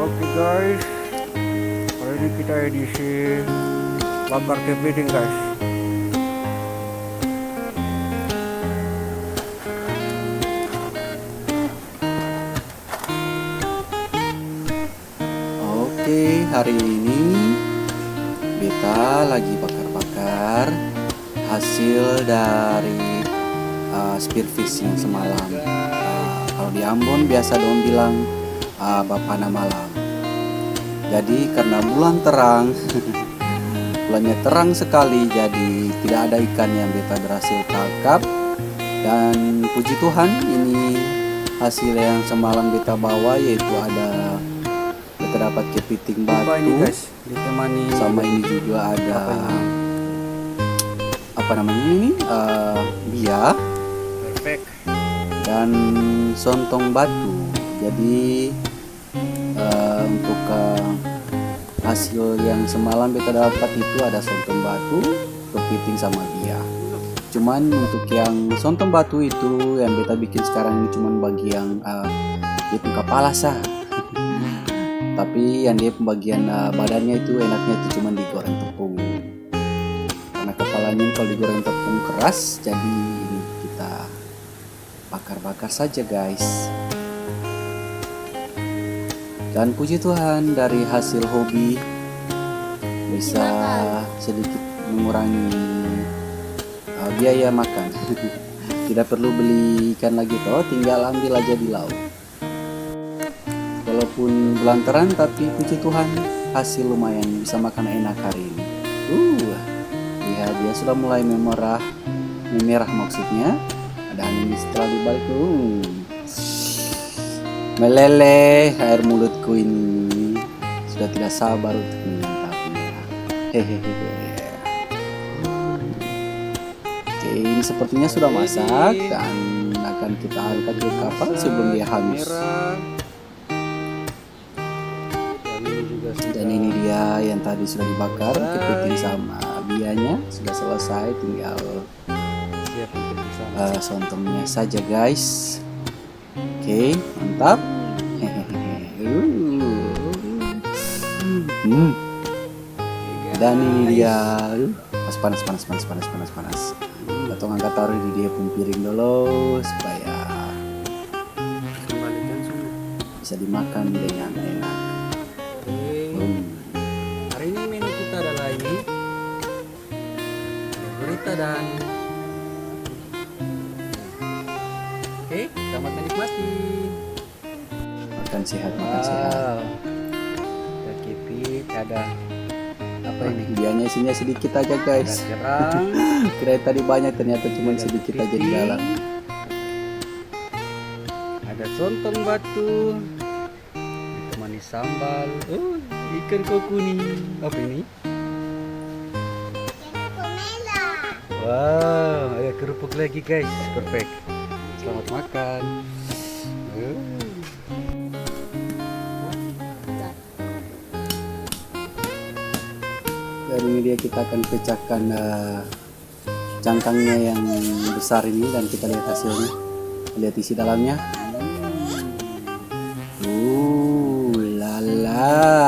Oke guys, kali ini kita edisi bakar kepiting guys. Oke, hari ini beta lagi bakar-bakar hasil dari spear fishing semalam. Kalau di Ambon biasa dong bilang bapana malam. Jadi karena bulan terang, bulannya terang sekali, jadi tidak ada ikan yang beta berhasil tangkap. Dan puji Tuhan, ini hasil yang semalam beta bawa, yaitu ada kita dapat kepiting batu ini guys, ditemani sama ini juga ada apa namanya ini bia perfect dan sontong batu. Jadi untuk hasil yang semalam kita dapat itu ada sontong batu, kepiting sama bia. Cuman untuk yang sontong batu itu yang beta bikin sekarang ini cuman bagi yang itu kepala sah. Tapi yang dia pembagian badannya itu enaknya itu cuma digoreng tepung, karena kepalanya kalau digoreng tepung keras, jadi ini kita bakar-bakar saja guys. Dan puji Tuhan, dari hasil hobi bisa sedikit mengurangi biaya makan. Tidak perlu beli ikan lagi toh, tinggal ambil aja di laut. Walaupun bulan terang, tapi puji Tuhan hasil lumayan, bisa makan enak hari ini. Lihat dia sudah mulai memerah maksudnya. Ada angin setelah dibalik. Meleleh air mulutku ini, sudah tidak sabar untuk menyantapnya. Hehehe. Oke, ini sepertinya sudah masak dan akan kita angkat ke kapal sebelum dia hangus. Dan ini dia yang tadi sudah dibakar, kepiting sama bianya sudah selesai, tinggal sontongnya saja guys. Oke, mantap. Dan ini dia, panas. Atau angkat taruh di dia pun piring dulu supaya bisa dimakan dengan enak. Hari ini menu kita adalah ini gurita dan oke, selamat menikmati. Makan sehat. Ada kipik, ada apa ini? Bianya isinya sedikit aja guys. Ada kerang, Kira tadi banyak, ternyata cuma sedikit aja di dalam. ada sontong batu, ditemani sambal. Ikan koko nih. Apa ini? Wow, ada kerupuk lagi guys. Perfect. Selamat makan. Dan ini dia, kita akan pecahkan cangkangnya yang besar ini dan kita lihat hasilnya. Lihat isi dalamnya. Lala.